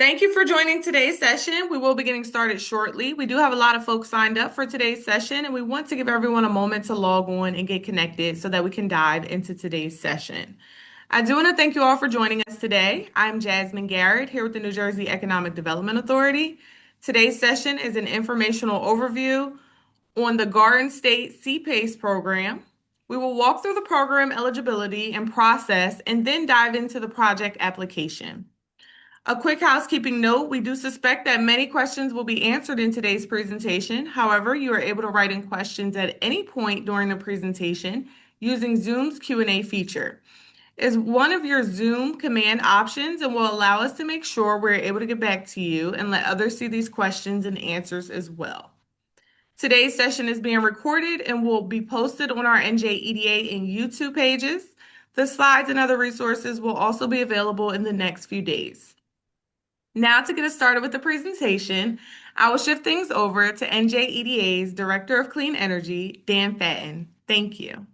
Thank you for joining today's session. We will be getting started shortly. We do have a lot of folks signed up for today's session, and we want to give everyone a moment to log on and get connected so that we can dive into today's session. I do want to thank you all for joining us today. I'm Jasmine Garrett here with the New Jersey Economic Development Authority. Today's session is an informational overview on the Garden State CPACE program. We will walk through the program eligibility and process and then dive into the project application. A quick housekeeping note, we do suspect that many questions will be answered in today's presentation. However, you are able to write in questions at any point during the presentation using Zoom's Q&A feature. It's one of your Zoom command options and will allow us to make sure we're able to get back to you and let others see these questions and answers as well. Today's session is being recorded and will be posted on our NJEDA and YouTube pages. The slides and other resources will also be available in the next few days. Now, to get us started with the presentation, I will shift things over to NJEDA's Director of Clean Energy, Dan Fatton. Thank you.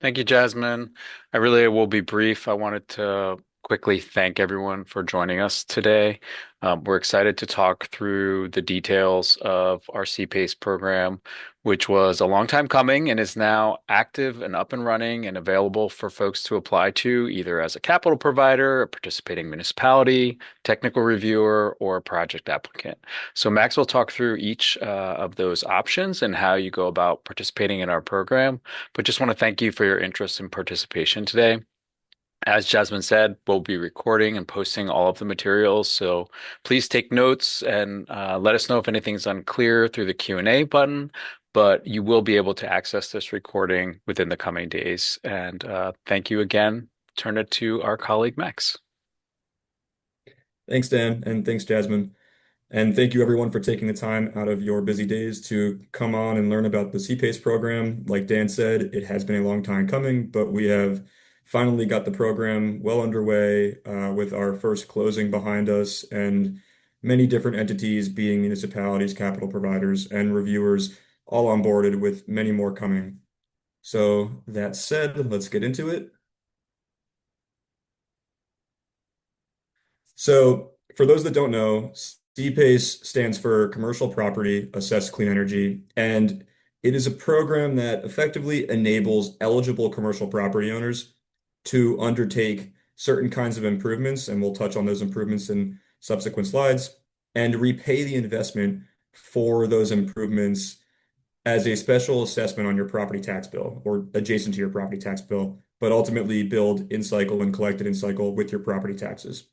Thank you, Jasmine. I really will be brief. I wanted to quickly thank everyone for joining us today. We're excited to talk through the details of our CPACE program, which was a long time coming and is now active and up and running and available for folks to apply to either as a capital provider, a participating municipality, technical reviewer, or a project applicant. So Max will talk through each of those options and how you go about participating in our program. But just want to thank you for your interest and participation today. As Jasmine said, we'll be recording and posting all of the materials, so please take notes and let us know if anything's unclear through the Q&A button, but you will be able to access this recording within the coming days. And thank you again. Turn it to our colleague, Max. Thanks, Dan, and thanks, Jasmine. And thank you, everyone, for taking the time out of your busy days to come on and learn about the CPACE program. Like Dan said, it has been a long time coming, but we have finally got the program well underway with our first closing behind us and many different entities, being municipalities, capital providers, and reviewers, all onboarded with many more coming. So that said, let's get into it. So, for those that don't know, CPACE stands for Commercial Property Assessed Clean Energy, and it is a program that effectively enables eligible commercial property owners to undertake certain kinds of improvements, and we'll touch on those improvements in subsequent slides, and repay the investment for those improvements as a special assessment on your property tax bill or adjacent to your property tax bill, but ultimately billed in cycle and collected in cycle with your property taxes.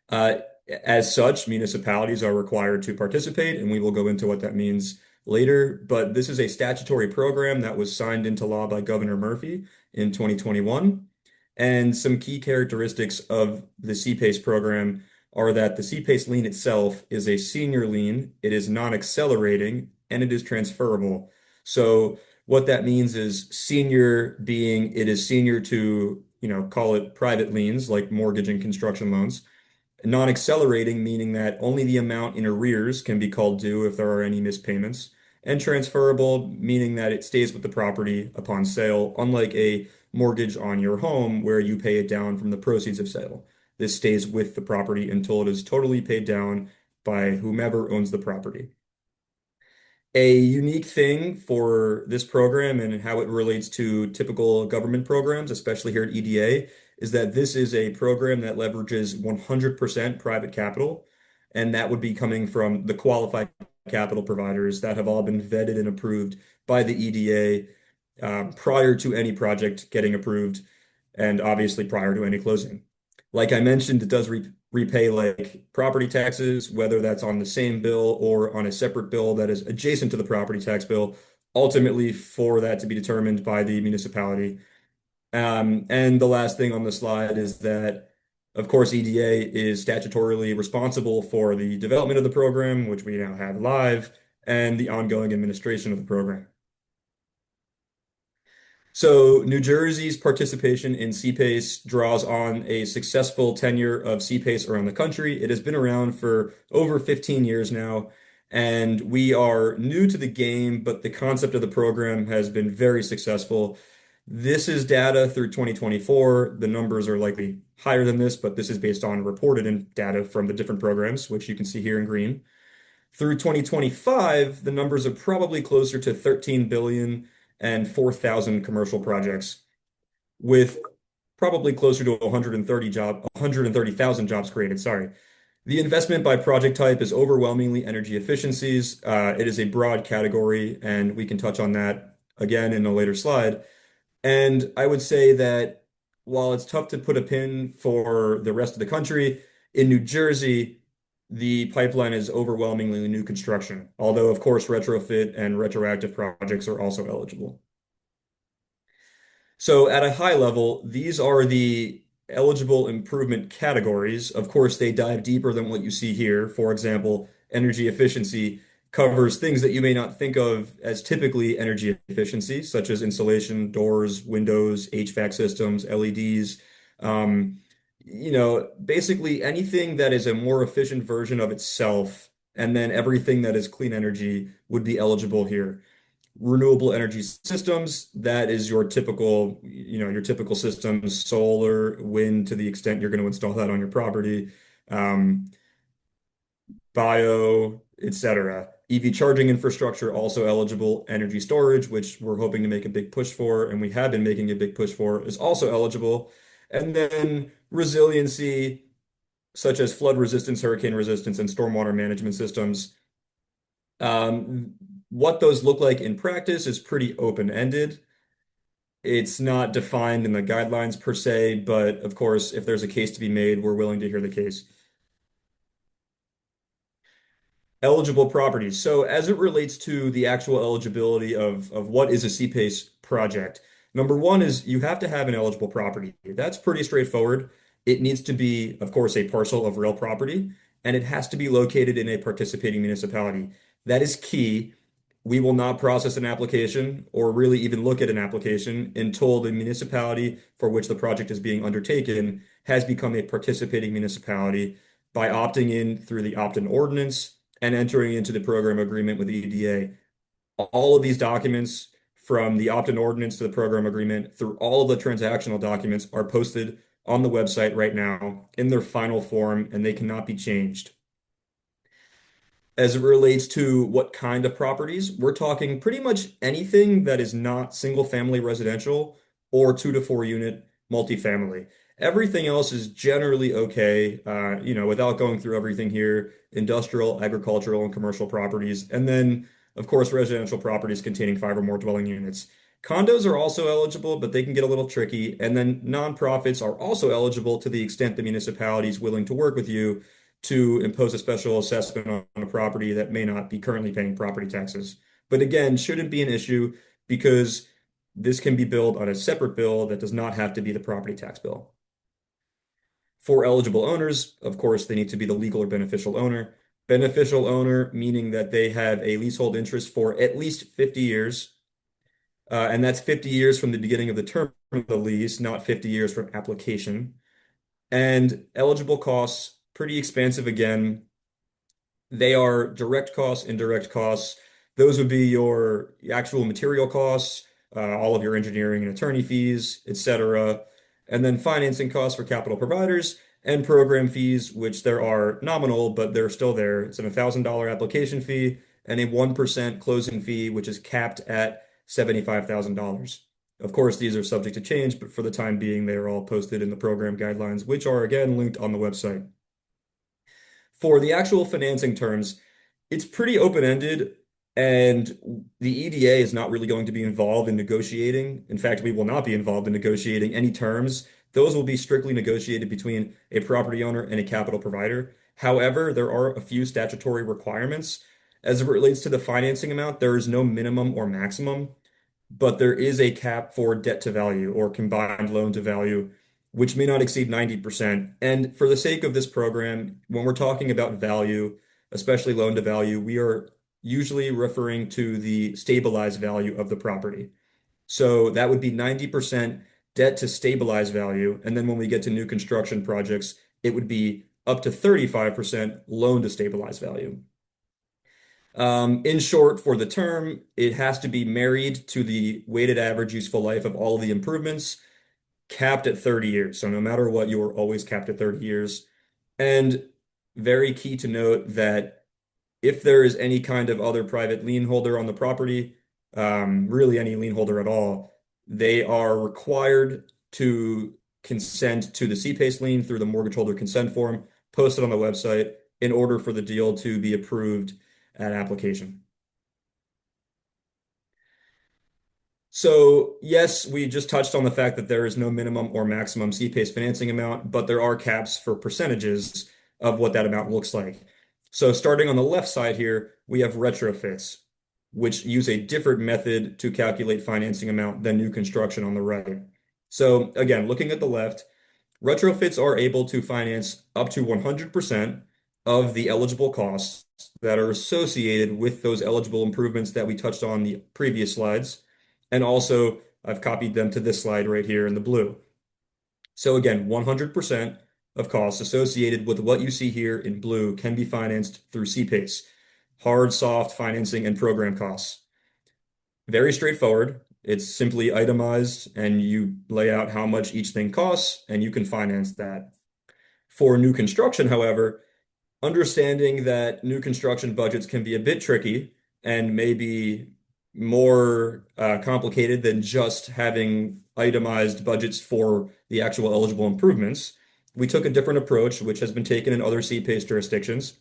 Uh, as such, municipalities are required to participate, and we will go into what that means later. But this is a statutory program that was signed into law by Governor Murphy in 2021. And some key characteristics of the CPACE program are that the CPACE lien itself is a senior lien, it is non-accelerating, and it is transferable. So what that means is senior being it is senior to, call it private liens like mortgage and construction loans. Non-accelerating, meaning that only the amount in arrears can be called due if there are any missed payments. And transferable, meaning that it stays with the property upon sale, unlike a mortgage on your home where you pay it down from the proceeds of sale. This stays with the property until it is totally paid down by whomever owns the property. A unique thing for this program and how it relates to typical government programs, especially here at EDA, is that this is a program that leverages 100% private capital, and that would be coming from the qualified capital providers that have all been vetted and approved by the EDA prior to any project getting approved, and obviously prior to any closing. Like I mentioned, it does repay like property taxes, whether that's on the same bill or on a separate bill that is adjacent to the property tax bill, ultimately for that to be determined by the municipality. And the last thing on the slide is that, of course, EDA is statutorily responsible for the development of the program, which we now have live, and the ongoing administration of the program. So New Jersey's participation in CPACE draws on a successful tenure of CPACE around the country. It has been around for over 15 years now, and we are new to the game, but the concept of the program has been very successful. This is data through 2024. The numbers are likely higher than this, but this is based on reported in data from the different programs, which you can see here in green. Through 2025, the numbers are probably closer to 13 billion and 4,000 commercial projects, with probably closer to 130,000 jobs created. Sorry. The investment by project type is overwhelmingly energy efficiencies. It is a broad category, and we can touch on that again in a later slide. And I would say that while it's tough to put a pin for the rest of the country, in New Jersey, the pipeline is overwhelmingly new construction, although, of course, retrofit and retroactive projects are also eligible. So at a high level, these are the eligible improvement categories. Of course, they dive deeper than what you see here. For example, energy efficiency covers things that you may not think of as typically energy efficiency, such as insulation, doors, windows, HVAC systems, LEDs. Um, basically anything that is a more efficient version of itself, and then everything that is clean energy would be eligible here. Renewable energy systems, that is your typical systems, solar, wind, to the extent you're going to install that on your property, um, bio, etc. EV charging infrastructure also eligible. Energy storage, which we're hoping to make a big push for, and we have been making a big push for, is also eligible. And then resiliency, such as flood resistance, hurricane resistance, and stormwater management systems. Um, what those look like in practice is pretty open-ended. It's not defined in the guidelines per se, but of course, if there's a case to be made, we're willing to hear the case. Eligible properties. So as it relates to the actual eligibility of what is a CPACE project, number one is you have to have an eligible property. That's pretty straightforward. It needs to be, of course, a parcel of real property, and it has to be located in a participating municipality. That is key. We will not process an application or really even look at an application until the municipality for which the project is being undertaken has become a participating municipality by opting in through the opt-in ordinance and entering into the program agreement with the EDA. All of these documents, from the opt-in ordinance to the program agreement, through all of the transactional documents, are posted on the website right now in their final form, and they cannot be changed. As it relates to what kind of properties, we're talking pretty much anything that is not single family residential or 2 to 4 unit multifamily. Everything else is generally okay, without going through everything here, industrial, agricultural, and commercial properties. And then, of course, residential properties containing 5 or more dwelling units. Condos are also eligible, but they can get a little tricky. And then nonprofits are also eligible to the extent the municipality is willing to work with you to impose a special assessment on a property that may not be currently paying property taxes. But again, shouldn't be an issue because this can be billed on a separate bill that does not have to be the property tax bill. For eligible owners, of course, they need to be the legal or beneficial owner. Beneficial owner, meaning that they have a leasehold interest for at least 50 years. And that's 50 years from the beginning of the term of the lease, not 50 years from application. And eligible costs, pretty expansive again. They are direct costs, indirect costs. Those would be your actual material costs, all of your engineering and attorney fees, etc. And then financing costs for capital providers and program fees, which there are nominal, but they're still there. It's an $1,000 application fee and a 1% closing fee, which is capped at $75,000. Of course, these are subject to change, but for the time being, they are all posted in the program guidelines, which are again linked on the website. For the actual financing terms, it's pretty open-ended, and the EDA is not really going to be involved in negotiating. In fact, we will not be involved in negotiating any terms. Those will be strictly negotiated between a property owner and a capital provider. However, there are a few statutory requirements. As it relates to the financing amount, there is no minimum or maximum, but there is a cap for debt to value or combined loan to value, which may not exceed 90%. And for the sake of this program, when we're talking about value, especially loan to value, we are usually referring to the stabilized value of the property. So that would be 90% debt to stabilized value. And then when we get to new construction projects, it would be up to 35% loan to stabilized value. In short, for the term, it has to be married to the weighted average useful life of all of the improvements, capped at 30 years. So no matter what, you are always capped at 30 years. And very key to note that if there is any kind of other private lien holder on the property, really any lien holder at all, they are required to consent to the CPACE lien through the mortgage holder consent form posted on the website in order for the deal to be approved at application. So yes, we just touched on the fact that there is no minimum or maximum CPACE financing amount, but there are caps for percentages of what that amount looks like. So starting on the left side here, we have retrofits, which use a different method to calculate financing amount than new construction on the right. So again, looking at the left, retrofits are able to finance up to 100% of the eligible costs that are associated with those eligible improvements that we touched on the previous slides. And also, I've copied them to this slide right here in the blue. So again, 100% of costs associated with what you see here in blue can be financed through CPACE, hard, soft financing and program costs. Very straightforward. It's simply itemized and you lay out how much each thing costs and you can finance that. For new construction, however, understanding that new construction budgets can be a bit tricky and maybe more complicated than just having itemized budgets for the actual eligible improvements, we took a different approach, which has been taken in other CPACE jurisdictions.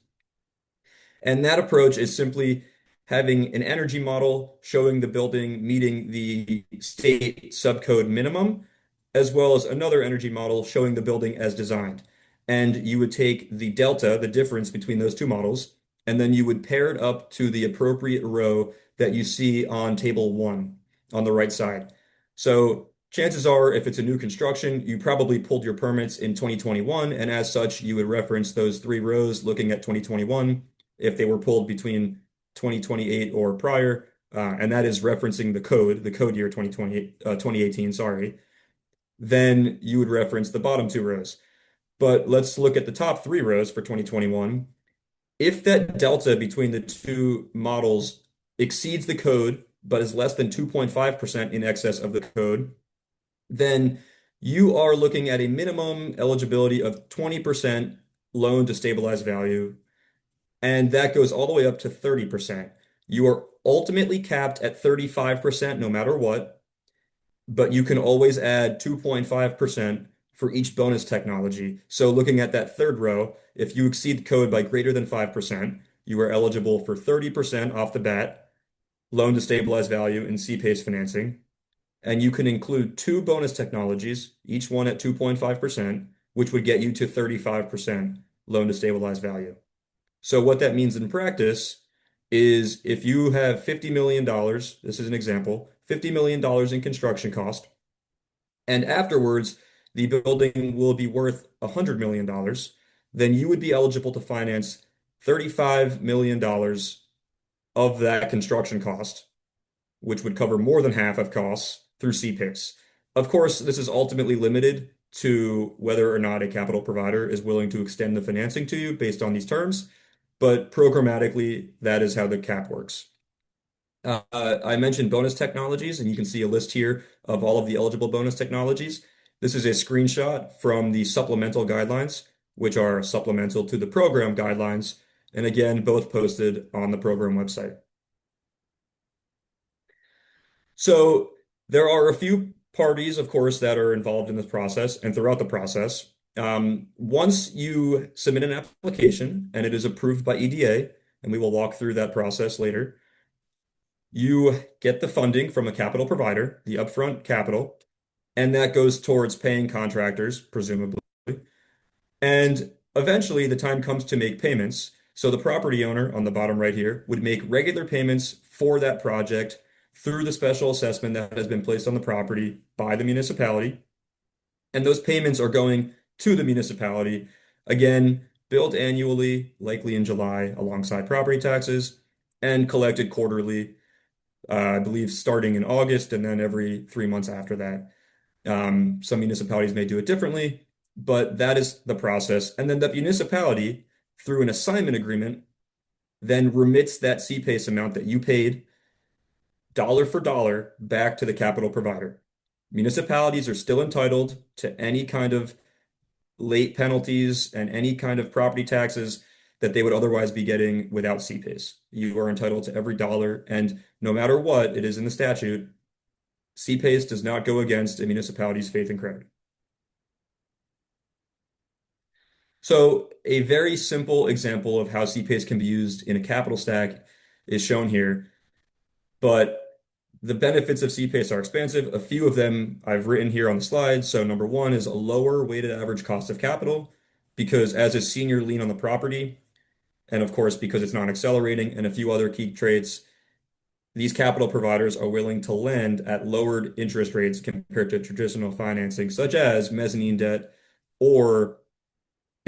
And that approach is simply having an energy model showing the building meeting the state subcode minimum, as well as another energy model showing the building as designed. And you would take the delta, the difference between those two models, and then you would pair it up to the appropriate row that you see on table one on the right side. So chances are, if it's a new construction, you probably pulled your permits in 2021, and as such, you would reference those three rows looking at 2021 if they were pulled between 2028 or prior, and that is referencing the code year 2018, sorry, then you would reference the bottom two rows. But let's look at the top three rows for 2021. If that delta between the two models exceeds the code, but is less than 2.5% in excess of the code, then you are looking at a minimum eligibility of 20% loan to stabilized value, and that goes all the way up to 30%. You are ultimately capped at 35% no matter what, but you can always add 2.5% for each bonus technology. So looking at that third row, if you exceed code by greater than 5%, you are eligible for 30% off the bat, loan to stabilized value and CPACE financing. And you can include two bonus technologies, each one at 2.5%, which would get you to 35% loan to stabilized value. So what that means in practice is if you have $50 million, this is an example, $50 million in construction cost, and afterwards the building will be worth $100 million, then you would be eligible to finance $35 million of that construction cost, which would cover more than half of costs through CPICS. Of course, this is ultimately limited to whether or not a capital provider is willing to extend the financing to you based on these terms, but programmatically, that is how the cap works. I mentioned bonus technologies, and you can see a list here of all of the eligible bonus technologies. This is a screenshot from the supplemental guidelines, which are supplemental to the program guidelines, and again, both posted on the program website. So there are a few parties, of course, that are involved in this process and throughout the process. Once you submit an application and it is approved by EDA, and we will walk through that process later, you get the funding from a capital provider, the upfront capital, and that goes towards paying contractors, presumably. And eventually, the time comes to make payments. So the property owner on the bottom right here would make regular payments for that project through the special assessment that has been placed on the property by the municipality. And those payments are going to the municipality, again, billed annually, likely in July, alongside property taxes, and collected quarterly, I believe starting in August and then every 3 months after that. Some municipalities may do it differently, but that is the process. And then the municipality, through an assignment agreement, then remits that CPACE amount that you paid dollar for dollar back to the capital provider. Municipalities are still entitled to any kind of late penalties and any kind of property taxes that they would otherwise be getting without CPACE. You are entitled to every dollar, and no matter what it is in the statute, CPACE does not go against a municipality's faith and credit. So a very simple example of how CPACE can be used in a capital stack is shown here, but the benefits of CPACE are expansive. A few of them I've written here on the slide. So number one is a lower weighted average cost of capital, because as a senior lien on the property, and of course because it's non-accelerating and a few other key traits, these capital providers are willing to lend at lowered interest rates compared to traditional financing, such as mezzanine debt or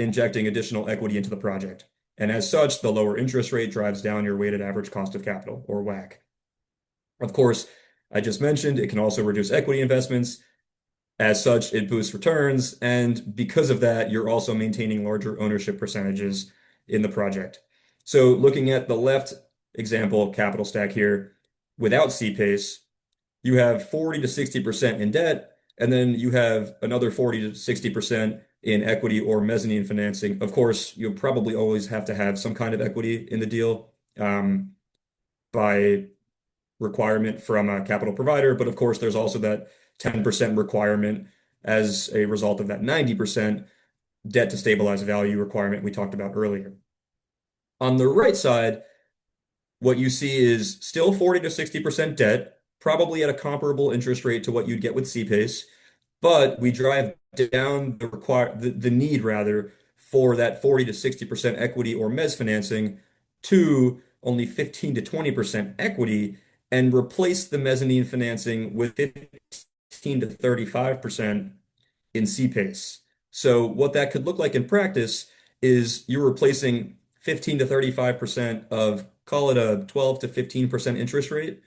injecting additional equity into the project. And as such, the lower interest rate drives down your weighted average cost of capital, or WACC. Of course, I just mentioned it can also reduce equity investments. As such, it boosts returns. And because of that, you're also maintaining larger ownership percentages in the project. So looking at the left example capital stack here, without CPACE, you have 40 to 60% in debt, and then you have another 40 to 60% in equity or mezzanine financing. Of course, you'll probably always have to have some kind of equity in the deal by requirement from a capital provider. But of course, there's also that 10% requirement as a result of that 90% debt to stabilize value requirement we talked about earlier. On the right side, what you see is still 40 to 60% debt, probably at a comparable interest rate to what you'd get with CPACE, but we drive down the need rather for that 40 to 60% equity or mezz financing to only 15 to 20% equity, and replace the mezzanine financing with 15 to 35% in CPACE. So what that could look like in practice is you're replacing 15 to 35% of, call it a 12 to 15% interest rate,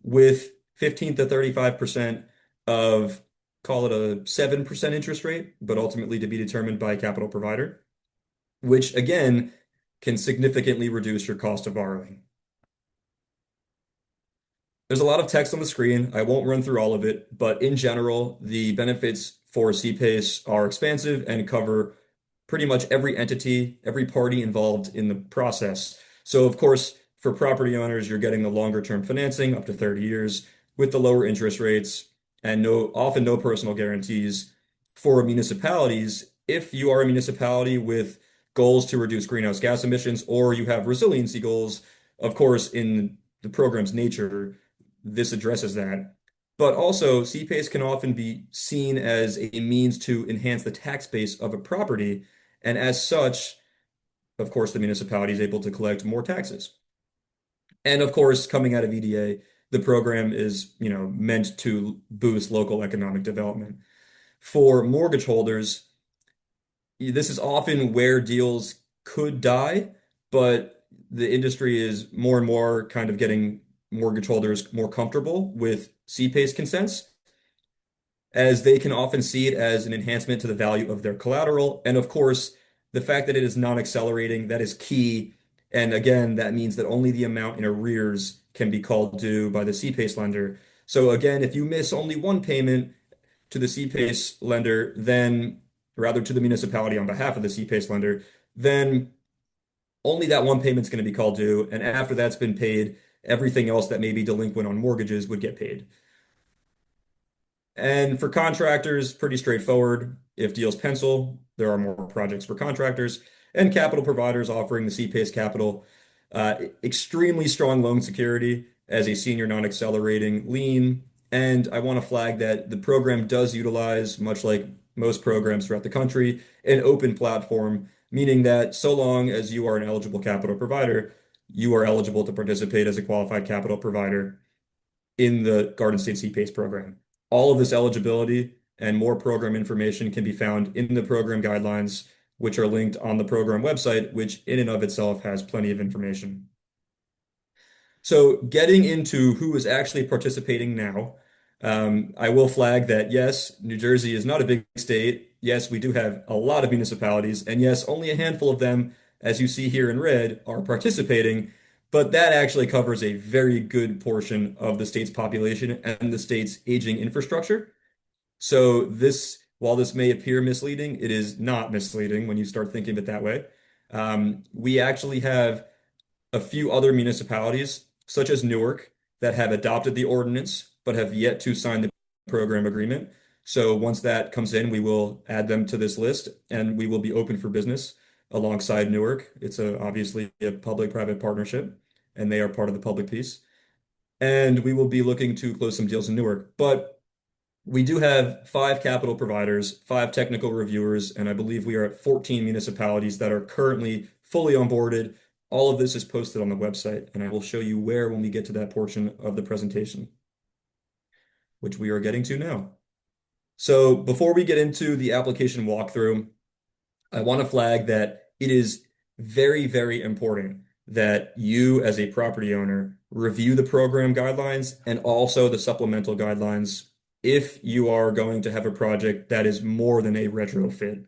with 15 to 35% of, call it a 7% interest rate, but ultimately to be determined by a capital provider, which again can significantly reduce your cost of borrowing. There's a lot of text on the screen. I won't run through all of it, but in general, the benefits for CPACE are expansive and cover pretty much every entity, every party involved in the process. So, of course, for property owners, you're getting the longer term financing up to 30 years with the lower interest rates and often no personal guarantees. For municipalities, if you are a municipality with goals to reduce greenhouse gas emissions, or you have resiliency goals, of course, in the program's nature, this addresses that. But also, CPACE can often be seen as a means to enhance the tax base of a property. And as such, of course, the municipality is able to collect more taxes. And of course, coming out of EDA, the program is, meant to boost local economic development. For mortgage holders, this is often where deals could die, but the industry is more and more kind of getting mortgage holders more comfortable with CPACE consents, as they can often see it as an enhancement to the value of their collateral. And of course, the fact that it is non-accelerating, that is key. And again, that means that only the amount in arrears can be called due by the CPACE lender. So again, if you miss only one payment to the CPACE lender, then rather to the municipality on behalf of the CPACE lender, then only that one payment's going to be called due. And after that's been paid, everything else that may be delinquent on mortgages would get paid. And for contractors, pretty straightforward. If deals pencil, there are more projects for contractors and capital providers offering the CPACE capital. Extremely strong loan security as a senior non-accelerating lien. And I want to flag that the program does utilize, much like most programs throughout the country, an open platform, meaning that so long as you are an eligible capital provider, you are eligible to participate as a qualified capital provider in the Garden State CPACE program. All of this eligibility and more program information can be found in the program guidelines, which are linked on the program website, which in and of itself has plenty of information. So getting into who is actually participating now, I will flag that yes, New Jersey is not a big state. Yes, we do have a lot of municipalities, and yes, only a handful of them as you see here in red, are participating, but that actually covers a very good portion of the state's population and the state's aging infrastructure. So while this may appear misleading, it is not misleading when you start thinking of it that way. We actually have a few other municipalities, such as Newark, that have adopted the ordinance but have yet to sign the program agreement. So once that comes in, we will add them to this list and we will be open for business alongside Newark. It's obviously a public-private partnership and they are part of the public piece. And we will be looking to close some deals in Newark. But we do have five capital providers, five technical reviewers, and I believe we are at 14 municipalities that are currently fully onboarded. All of this is posted on the website, and I will show you where when we get to that portion of the presentation, which we are getting to now. So before we get into the application walkthrough, I want to flag that it is very, very important that you, as a property owner, review the program guidelines and also the supplemental guidelines if you are going to have a project that is more than a retrofit.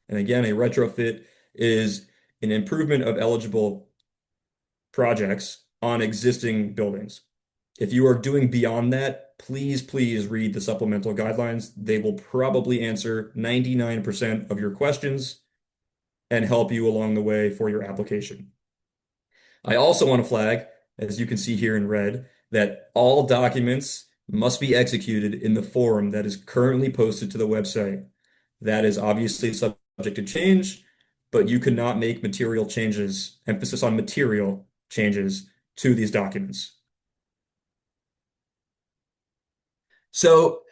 And again, a retrofit is an improvement of eligible projects on existing buildings. If you are doing beyond that, please read the supplemental guidelines. They will probably answer 99% of your questions and help you along the way for your application. I also want to flag, as you can see here in red, that all documents must be executed in the form that is currently posted to the website. That is obviously subject to change, but you cannot make material changes, emphasis on material changes to these documents. So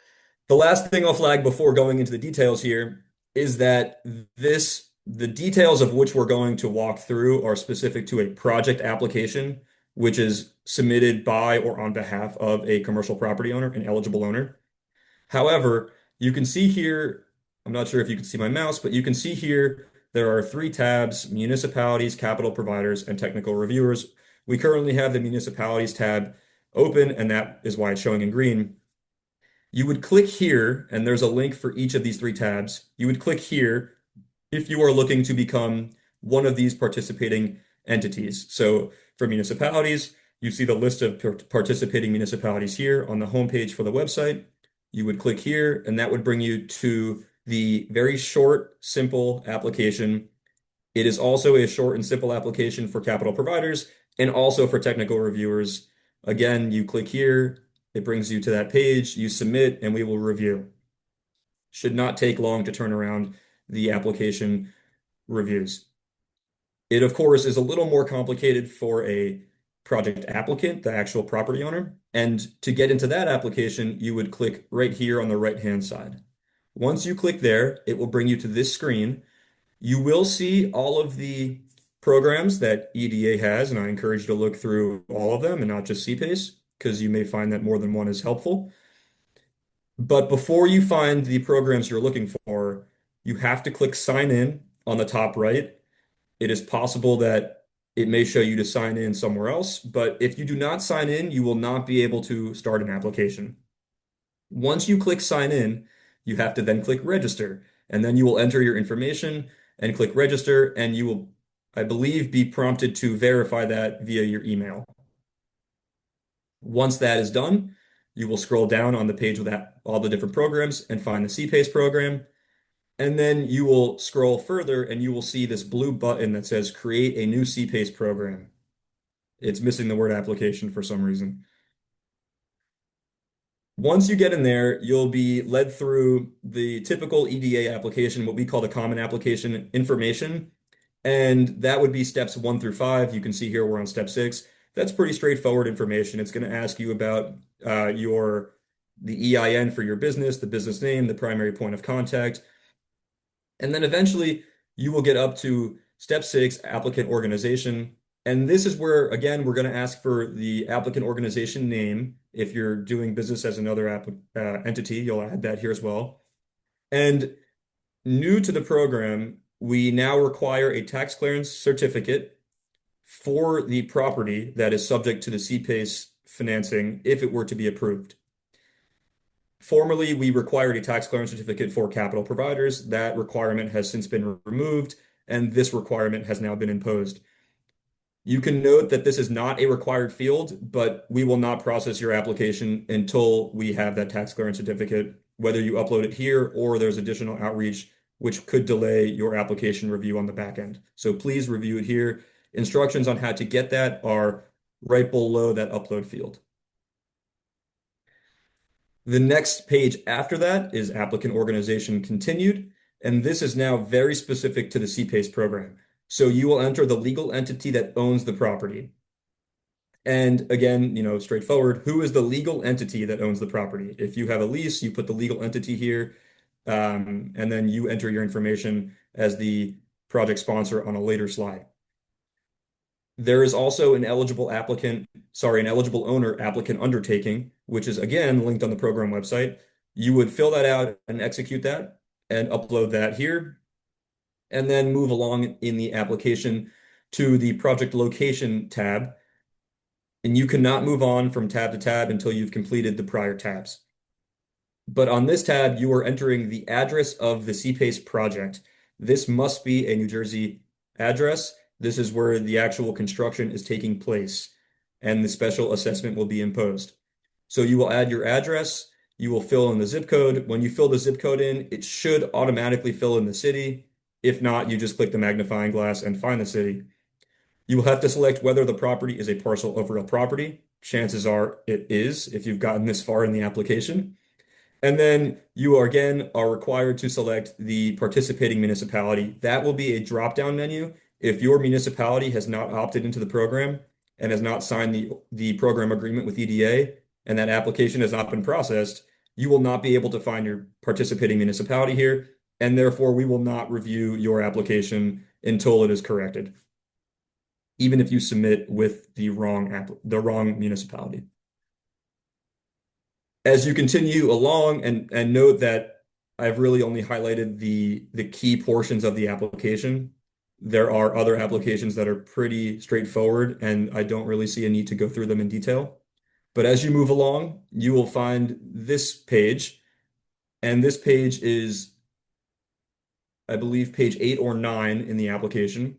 the last thing I'll flag before going into the details here is that the details of which we're going to walk through are specific to a project application, which is submitted by or on behalf of a commercial property owner, an eligible owner. However, you can see here, I'm not sure if you can see my mouse, but you can see here there are three tabs: municipalities, capital providers, and technical reviewers. We currently have the municipalities tab open, and that is why it's showing in green. You would click here, and there's a link for each of these three tabs. You would click here if you are looking to become one of these participating entities. So for municipalities, you see the list of participating municipalities here on the homepage for the website. You would click here, and that would bring you to the very short, simple application. It is also a short and simple application for capital providers and also for technical reviewers. Again, you click here, it brings you to that page, you submit, and we will review. Should not take long to turn around the application reviews. It, of course, is a little more complicated for a project applicant, the actual property owner. And to get into that application, you would click right here on the right-hand side. Once you click there, it will bring you to this screen. You will see all of the programs that EDA has, and I encourage you to look through all of them and not just CPACE, because you may find that more than one is helpful. But before you find the programs you're looking for, you have to click sign in on the top right. It is possible that it may show you to sign in somewhere else, but if you do not sign in, you will not be able to start an application. Once you click sign in, you have to then click register, and then you will enter your information and click register, and you will, I believe, be prompted to verify that via your email. Once that is done, you will scroll down on the page with all the different programs and find the CPACE program. And then you will scroll further and you will see this blue button that says create a new CPACE program. It's missing the word application for some reason. Once you get in there, you'll be led through the typical EDA application, what we call the common application information. And that would be steps 1 through 5. You can see here we're on step 6. That's pretty straightforward information. It's going to ask you about the EIN for your business, the business name, the primary point of contact. And then eventually you will get up to step 6, applicant organization. And this is where, again, we're going to ask for the applicant organization name. If you're doing business as another entity, you'll add that here as well. And new to the program, we now require a tax clearance certificate for the property that is subject to the CPACE financing if it were to be approved. Formerly, we required a tax clearance certificate for capital providers. That requirement has since been removed. and this requirement has now been imposed. You can note that this is not a required field, but we will not process your application until we have that tax clearance certificate, whether you upload it here or there's additional outreach, which could delay your application review on the back end. So please review it here. Instructions on how to get that are right below that upload field. The next page after that is applicant organization continued, and this is now very specific to the CPACE program. So you will enter the legal entity that owns the property. And again, straightforward, who is the legal entity that owns the property? If you have a lease, you put the legal entity here, and then you enter your information as the project sponsor on a later slide. There is also an eligible owner applicant undertaking, which is again linked on the program website. You would fill that out and execute that and upload that here, and then move along in the application to the project location tab. And you cannot move on from tab to tab until you've completed the prior tabs. But on this tab, you are entering the address of the CPACE project. This must be a New Jersey address. This is where the actual construction is taking place, and the special assessment will be imposed. So you will add your address, you will fill in the zip code. When you fill the zip code in, it should automatically fill in the city. If not, you just click the magnifying glass and find the city. You will have to select whether the property is a parcel of real property. Chances are it is if you've gotten this far in the application. And then you are required to select the participating municipality. That will be a drop-down menu. If your municipality has not opted into the program and has not signed the program agreement with EDA, and that application has not been processed, you will not be able to find your participating municipality here, and therefore we will not review your application until it is corrected, even if you submit with the wrong municipality. As you continue along and note that I've really only highlighted the key portions of the application. There are other applications that are pretty straightforward, and I don't really see a need to go through them in detail. But as you move along, you will find this page, and this page is, I believe, page 8 or 9 in the application.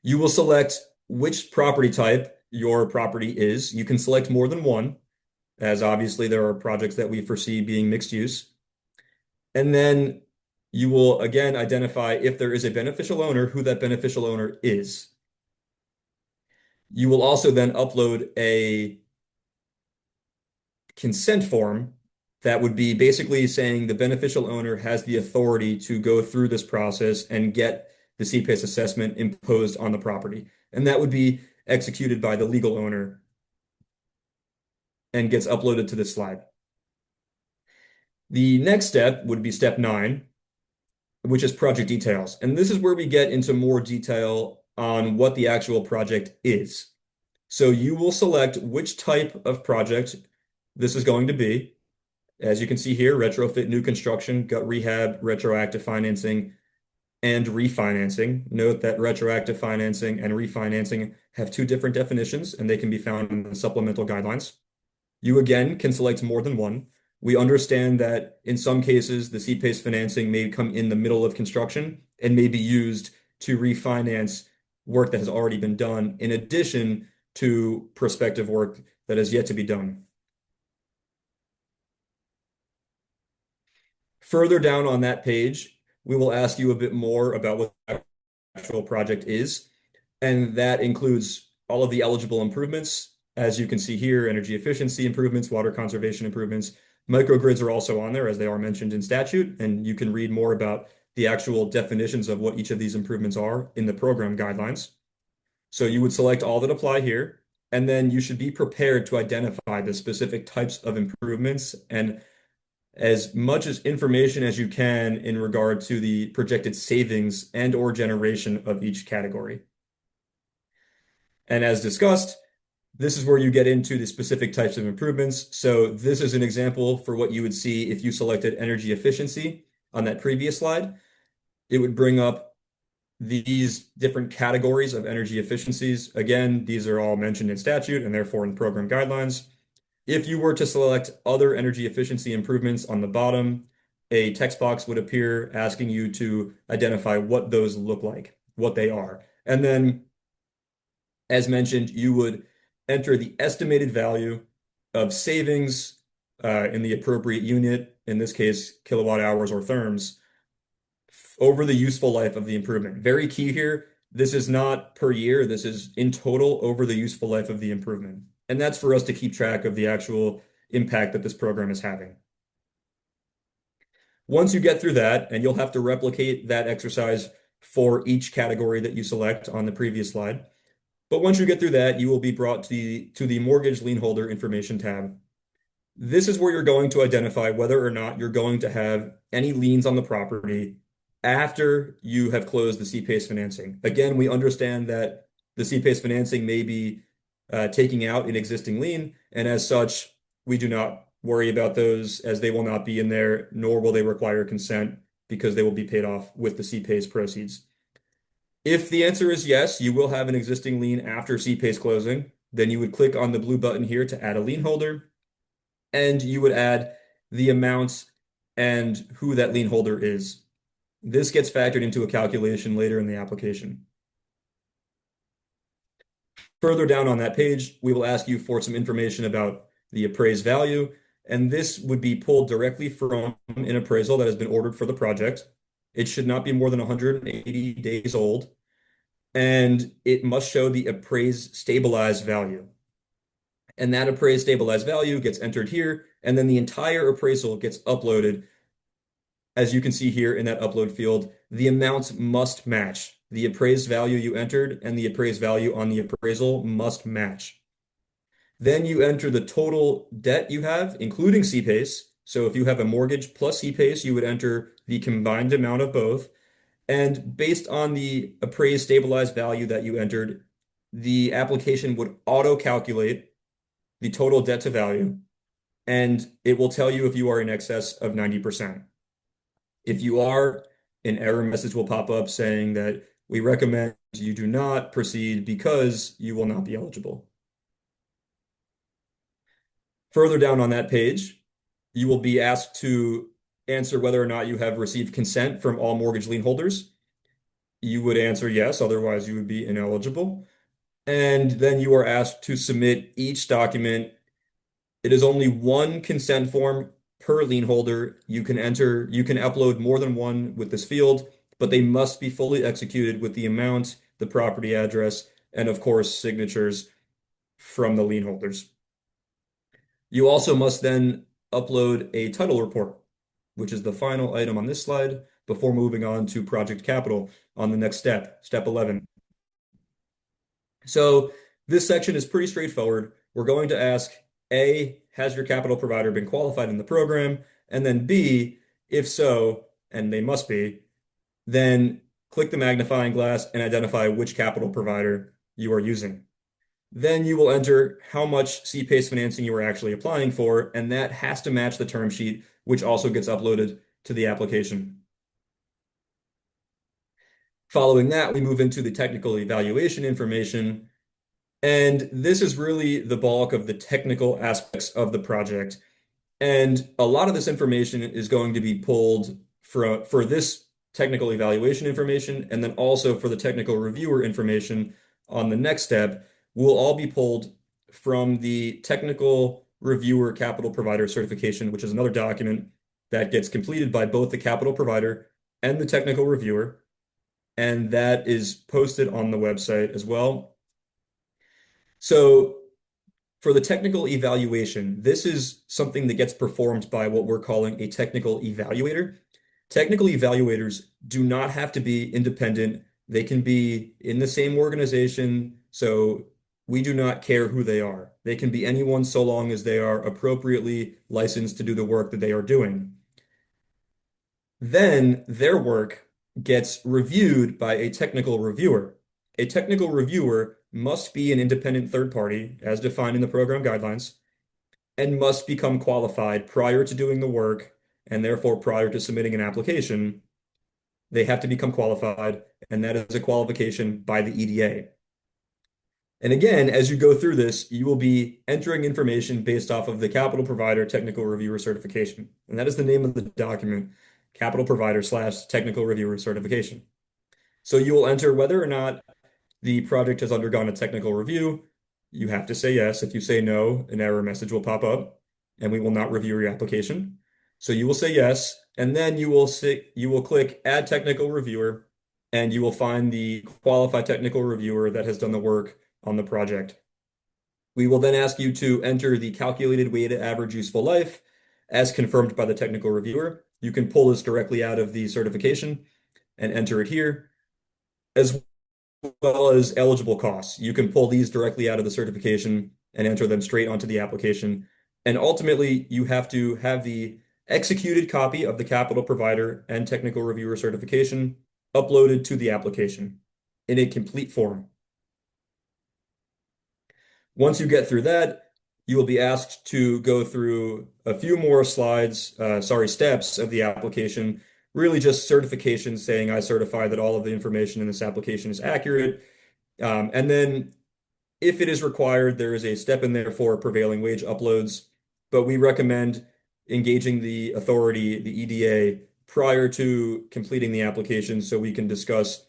You will select which property type your property is. You can select more than one, as obviously there are projects that we foresee being mixed use. And then you will again identify if there is a beneficial owner, who that beneficial owner is. You will also then upload a consent form that would be basically saying the beneficial owner has the authority to go through this process and get the CPACE assessment imposed on the property. And that would be executed by the legal owner and gets uploaded to this slide. The next step would be step 9, which is project details. And this is where we get into more detail on what the actual project is. So you will select which type of project this is going to be. As you can see here, retrofit, new construction, gut rehab, retroactive financing, and refinancing. Note that retroactive financing and refinancing have two different definitions, and they can be found in the supplemental guidelines. You again can select more than one. We understand that in some cases, the CPACE financing may come in the middle of construction and may be used to refinance work that has already been done, in addition to prospective work that has yet to be done. Further down on that page, we will ask you a bit more about what the actual project is, and that includes all of the eligible improvements. As you can see here, energy efficiency improvements, water conservation improvements. Microgrids are also on there as they are mentioned in statute, and you can read more about the actual definitions of what each of these improvements are in the program guidelines. So you would select all that apply here, and then you should be prepared to identify the specific types of improvements and as much as information as you can in regard to the projected savings and or generation of each category. And as discussed, this is where you get into the specific types of improvements. So this is an example for what you would see if you selected energy efficiency on that previous slide. It would bring up these different categories of energy efficiencies. Again, these are all mentioned in statute and therefore in program guidelines. If you were to select other energy efficiency improvements on the bottom, a text box would appear asking you to identify what those look like, what they are. And then, as mentioned, you would enter the estimated value of savings in the appropriate unit, in this case, kilowatt hours or therms, over the useful life of the improvement. Very key here. This is not per year. This is in total over the useful life of the improvement. And that's for us to keep track of the actual impact that this program is having. Once you get through that, and you'll have to replicate that exercise for each category that you select on the previous slide. But once you get through that, you will be brought to the mortgage lien holder information tab. This is where you're going to identify whether or not you're going to have any liens on the property after you have closed the CPACE financing. Again, we understand that the CPACE financing may be taking out an existing lien, and as such, we do not worry about those as they will not be in there, nor will they require consent because they will be paid off with the CPACE proceeds. If the answer is yes, you will have an existing lien after CPACE closing. Then you would click on the blue button here to add a lien holder, and you would add the amount and who that lien holder is. This gets factored into a calculation later in the application. Further down on that page, we will ask you for some information about the appraised value, and this would be pulled directly from an appraisal that has been ordered for the project. It should not be more than 180 days old, and it must show the appraised stabilized value. And that appraised stabilized value gets entered here, and then the entire appraisal gets uploaded. As you can see here in that upload field, the amounts must match. The appraised value you entered and the appraised value on the appraisal must match. Then you enter the total debt you have, including CPACE. So if you have a mortgage plus CPACE, you would enter the combined amount of both. And based on the appraised stabilized value that you entered, the application would auto-calculate the total debt to value, and it will tell you if you are in excess of 90%. If you are, an error message will pop up saying that we recommend you do not proceed because you will not be eligible. Further down on that page, you will be asked to answer whether or not you have received consent from all mortgage lien holders. You would answer yes, otherwise you would be ineligible. And then you are asked to submit each document. It is only one consent form per lien holder. You can upload more than one with this field, but they must be fully executed with the amount, the property address, and of course, signatures from the lien holders. You also must then upload a title report, which is the final item on this slide before moving on to project capital on the next step, step 11. So this section is pretty straightforward. We're going to ask, A, has your capital provider been qualified in the program? And then B, if so, and they must be, then click the magnifying glass and identify which capital provider you are using. Then you will enter how much CPACE financing you are actually applying for, and that has to match the term sheet, which also gets uploaded to the application. Following that, we move into the technical evaluation information, and this is really the bulk of the technical aspects of the project. And a lot of this information is going to be pulled for this technical evaluation information, and then also for the technical reviewer information on the next step, will all be pulled from the technical reviewer capital provider certification, which is another document that gets completed by both the capital provider and the technical reviewer. And that is posted on the website as well. So for the technical evaluation, this is something that gets performed by what we're calling a technical evaluator. Technical evaluators do not have to be independent. They can be in the same organization, so we do not care who they are. They can be anyone so long as they are appropriately licensed to do the work that they are doing. Then their work gets reviewed by a technical reviewer. A technical reviewer must be an independent third party, as defined in the program guidelines, and must become qualified prior to doing the work, and therefore prior to submitting an application. They have to become qualified, and that is a qualification by the EDA. And again, as you go through this, you will be entering information based off of the capital provider technical reviewer certification. And that is the name of the document, capital provider slash technical reviewer certification. So you will enter whether or not the project has undergone a technical review. You have to say yes. If you say no, an error message will pop up and we will not review your application. So you will say yes, and then you will click add technical reviewer and you will find the qualified technical reviewer that has done the work on the project. We will then ask you to enter the calculated weighted average useful life as confirmed by the technical reviewer. You can pull this directly out of the certification and enter it here, as well as eligible costs. You can pull these directly out of the certification and enter them straight onto the application. And ultimately, you have to have the executed copy of the capital provider and technical reviewer certification uploaded to the application in a complete form. Once you get through that, you will be asked to go through a few more steps of the application, really just certification saying I certify that all of the information in this application is accurate. And then if it is required, there is a step in there for prevailing wage uploads, but we recommend engaging the authority, the EDA, prior to completing the application so we can discuss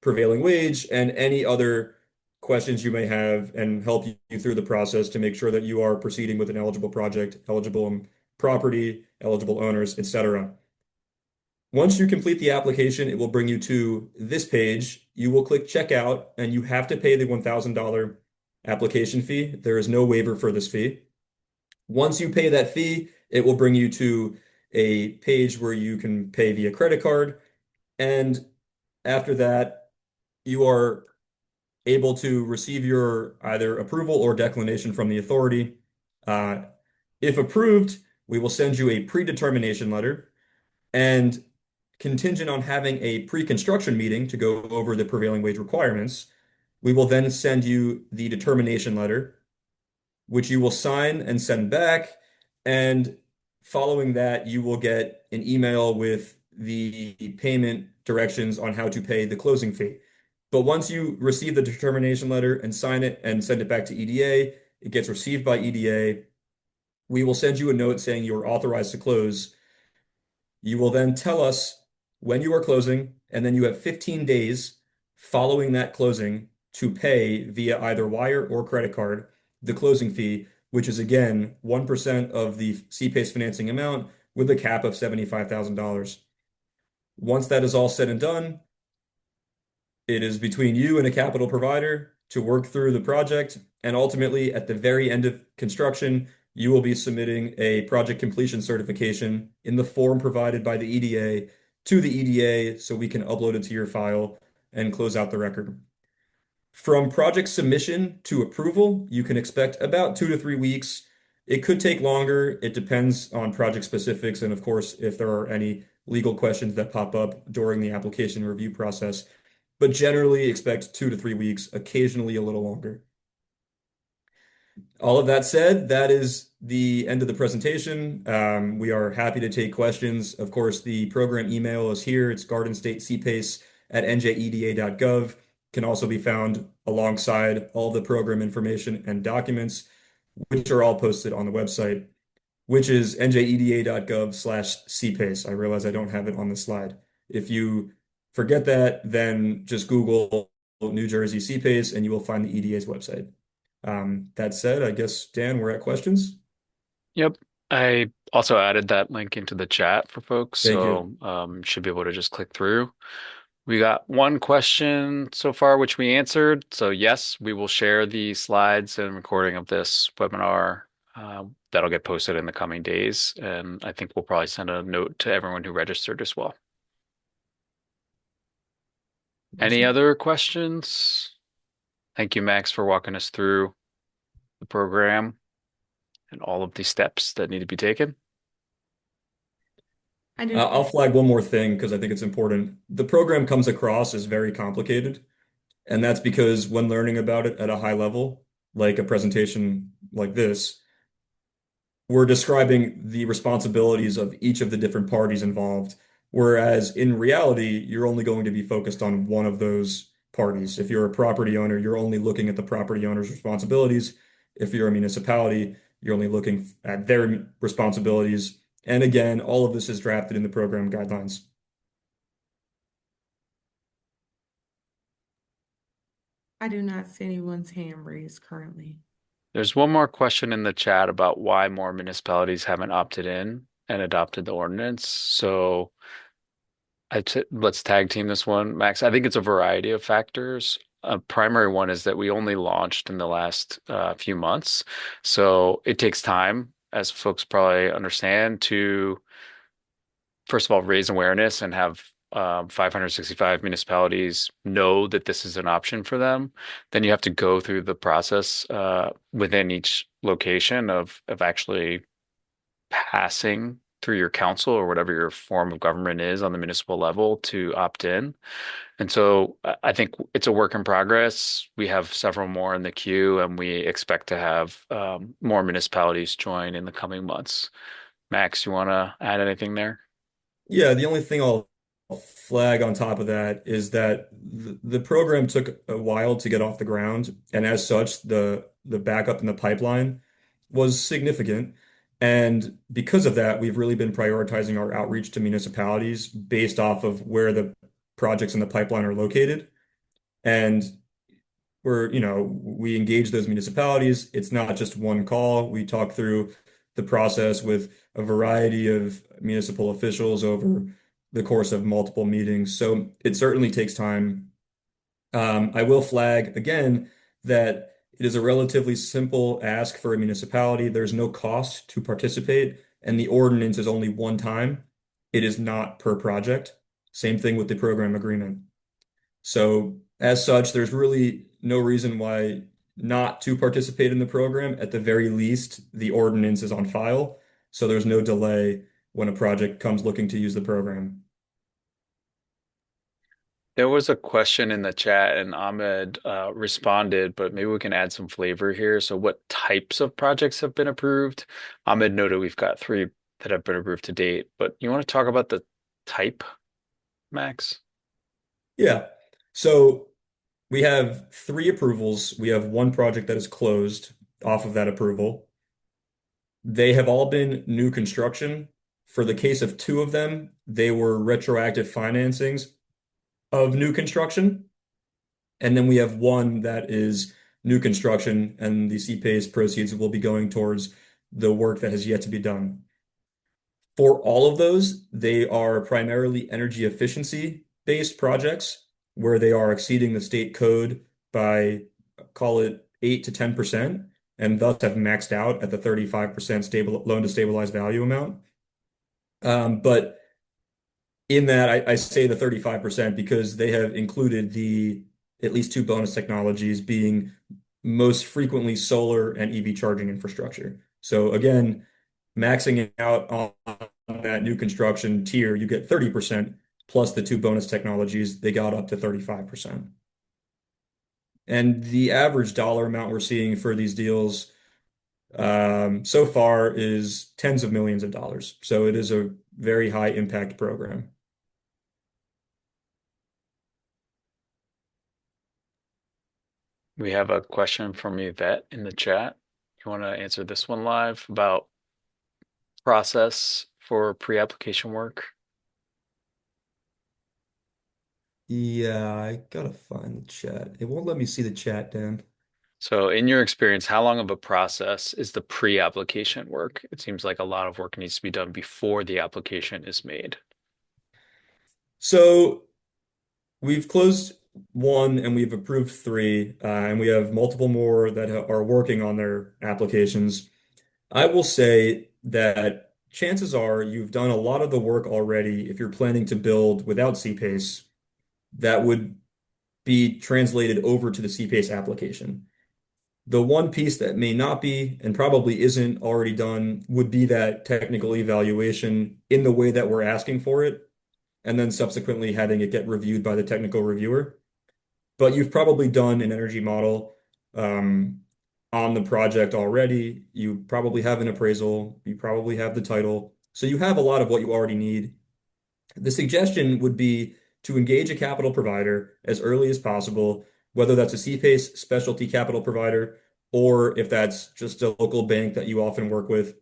prevailing wage and any other questions you may have and help you through the process to make sure that you are proceeding with an eligible project, eligible property, eligible owners, etc. Once you complete the application, it will bring you to this page. You will click checkout and you have to pay the $1,000 application fee. There is no waiver for this fee. Once you pay that fee, it will bring you to a page where you can pay via credit card. And after that, you are able to receive your either approval or declination from the authority. Uh, if approved, we will send you a predetermination letter. And contingent on having a pre-construction meeting to go over the prevailing wage requirements, we will then send you the determination letter, which you will sign and send back. And following that, you will get an email with the payment directions on how to pay the closing fee. But once you receive the determination letter and sign it and send it back to EDA, it gets received by EDA. We will send you a note saying you are authorized to close. You will then tell us when you are closing, and then you have 15 days following that closing to pay via either wire or credit card the closing fee, which is again 1% of the CPACE financing amount with a cap of $75,000. Once that is all said and done, it is between you and a capital provider to work through the project, and ultimately, at the very end of construction, you will be submitting a project completion certification in the form provided by the EDA to the EDA so we can upload it to your file and close out the record. From project submission to approval, you can expect about 2 to 3 weeks. It could take longer. It depends on project specifics and, of course, if there are any legal questions that pop up during the application review process. But generally expect 2 to 3 weeks, occasionally a little longer. All of that said, that is the end of the presentation. We are happy to take questions. Of course, the program email is here. It's gardenstatecpace@njeda.gov. Can also be found alongside all the program information and documents, which are all posted on the website, which is njeda.gov/cpace. I realize I don't have it on the slide. If you forget that, then just Google New Jersey CPACE and you will find the EDA's website. That said, I guess, Dan, we're at questions. Yep. I also added that link into the chat for folks, Thank you. so should be able to just click through. We got one question so far, which we answered. So yes, we will share the slides and recording of this webinar. That'll get posted in the coming days, and I think we'll probably send a note to everyone who registered as well. Any Awesome. other questions? Thank you, Max, for walking us through the program and all of the steps that need to be taken. I do. I'll flag one more thing because I think it's important. The program comes across as very complicated, and that's because when learning about it at a high level, like a presentation like this, we're describing the responsibilities of each of the different parties involved. Whereas in reality, you're only going to be focused on one of those parties. If you're a property owner, you're only looking at the property owner's responsibilities. If you're a municipality, you're only looking at their responsibilities. And again, all of this is drafted in the program guidelines. I do not see anyone's hand raised currently. There's one more question in the chat about why more municipalities haven't opted in and adopted the ordinance. So let's tag team this one, Max. I think it's a variety of factors. A primary one is that we only launched in the last few months. So it takes time, as folks probably understand, to first of all raise awareness and have 565 municipalities know that this is an option for them. Then you have to go through the process within each location of actually passing through your council or whatever your form of government is on the municipal level to opt in. And so I think it's a work in progress. We have several more in the queue, and we expect to have more municipalities join in the coming months. Max, you want to add anything there? Yeah, the only thing I'll flag on top of that is that the program took a while to get off the ground, and as such, the backup in the pipeline was significant. And because of that, we've really been prioritizing our outreach to municipalities based off of where the projects in the pipeline are located. And we engage those municipalities. It's not just one call. We talk through the process with a variety of municipal officials over the course of multiple meetings. So it certainly takes time. I will flag again that it is a relatively simple ask for a municipality. There's no cost to participate, and the ordinance is only one time. It is not per project. Same thing with the program agreement. So, as such, there's really no reason why not to participate in the program. At the very least, the ordinance is on file, so there's no delay when a project comes looking to use the program. There was a question in the chat, and Ahmed responded, but maybe we can add some flavor here. So, what types of projects have been approved? Ahmed noted we've got three that have been approved to date, but you want to talk about the type, Max? Yeah. So we have three approvals. We have one project that is closed off of that approval. They have all been new construction. For the case of two of them, they were retroactive financings of new construction. And then we have one that is new construction, and the CPACE proceeds will be going towards the work that has yet to be done. For all of those, they are primarily energy efficiency based projects where they are exceeding the state code by, call it 8 to 10%, and thus have maxed out at the 35% stable loan to stabilized value amount. But in that, I say the 35% because they have included the at least two bonus technologies being most frequently solar and EV charging infrastructure. So again, maxing out on that new construction tier, you get 30% plus the two bonus technologies, they got up to 35%. And the average dollar amount we're seeing for these deals so far is tens of millions of dollars. So it is a very high impact program. We have a question from Yvette in the chat. You want to answer this one live about process for pre-application work? Yeah, I gotta find the chat. It won't let me see the chat, Dan. So, in your experience, how long of a process is the pre-application work? It seems like a lot of work needs to be done before the application is made. So we've closed one and we've approved three, and we have multiple more that are working on their applications. I will say that chances are you've done a lot of the work already if you're planning to build without CPACE that would be translated over to the CPACE application. The one piece that may not be and probably isn't already done would be that technical evaluation in the way that we're asking for it, and then subsequently having it get reviewed by the technical reviewer. But you've probably done an energy model on the project already. You probably have an appraisal. You probably have the title. So you have a lot of what you already need. The suggestion would be to engage a capital provider as early as possible, whether that's a CPACE specialty capital provider or if that's just a local bank that you often work with.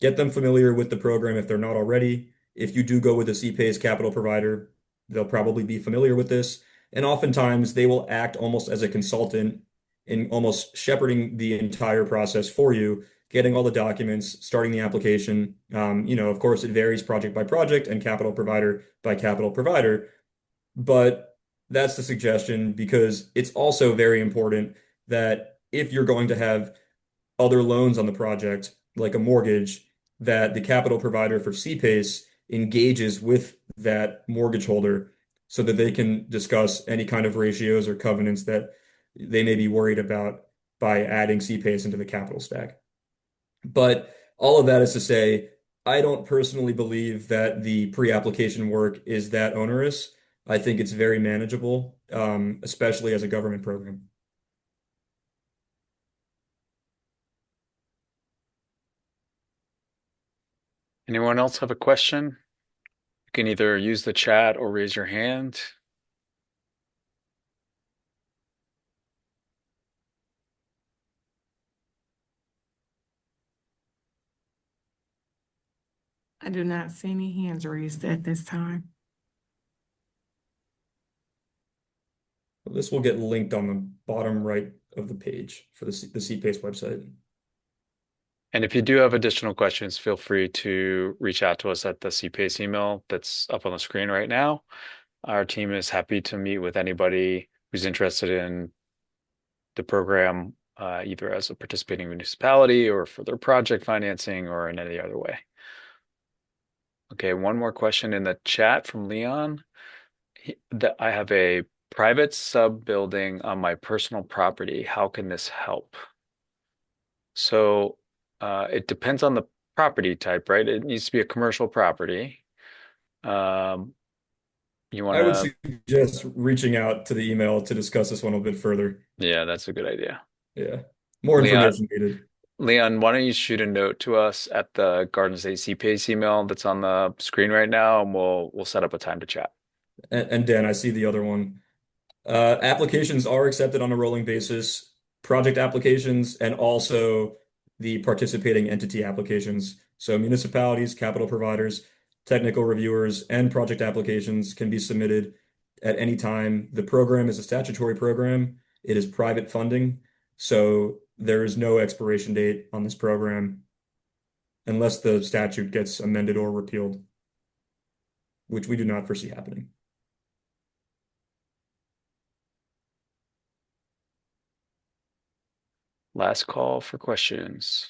Get them familiar with the program if they're not already. If you do go with a CPACE capital provider, they'll probably be familiar with this. And oftentimes they will act almost as a consultant in almost shepherding the entire process for you, getting all the documents, starting the application. Of course, it varies project by project and capital provider by capital provider, but that's the suggestion because it's also very important that if you're going to have other loans on the project, like a mortgage, that the capital provider for CPACE engages with that mortgage holder so that they can discuss any kind of ratios or covenants that they may be worried about by adding CPACE into the capital stack. But all of that is to say, I don't personally believe that the pre-application work is that onerous. I think it's very manageable, especially as a government program. Anyone else have a question? You can either use the chat or raise your hand. I do not see any hands raised at this time. This will get linked on the bottom right of the page for the CPACE website. And if you do have additional questions, feel free to reach out to us at the CPACE email that's up on the screen right now. Our team is happy to meet with anybody who's interested in the program, either as a participating municipality or for their project financing or in any other way. Okay, one more question in the chat from Leon. I have a private sub building on my personal property. How can this help? So it depends on the property type, right? It needs to be a commercial property. Um, you want I would to, suggest reaching out to the email to discuss this one a bit further. yeah, that's a good idea. Yeah, more Leon, information needed. Leon, why don't you shoot a note to us at the Garden State CPACE email that's on the screen right now, and we'll set up a time to chat. And Dan, I see the other one. Applications are accepted on a rolling basis, project applications, and also the participating entity applications. So municipalities, capital providers, technical reviewers, and project applications can be submitted at any time. The program is a statutory program. It is private funding, so there is no expiration date on this program unless the statute gets amended or repealed, which we do not foresee happening. Last call for questions.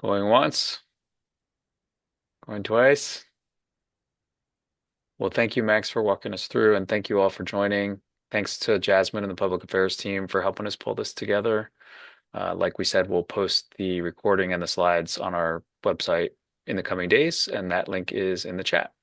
Going once, going twice. Well, thank you, Max, for walking us through, and thank you all for joining. Thanks to Jasmine and the public affairs team for helping us pull this together. Like we said, we'll post the recording and the slides on our website in the coming days, and that link is in the chat.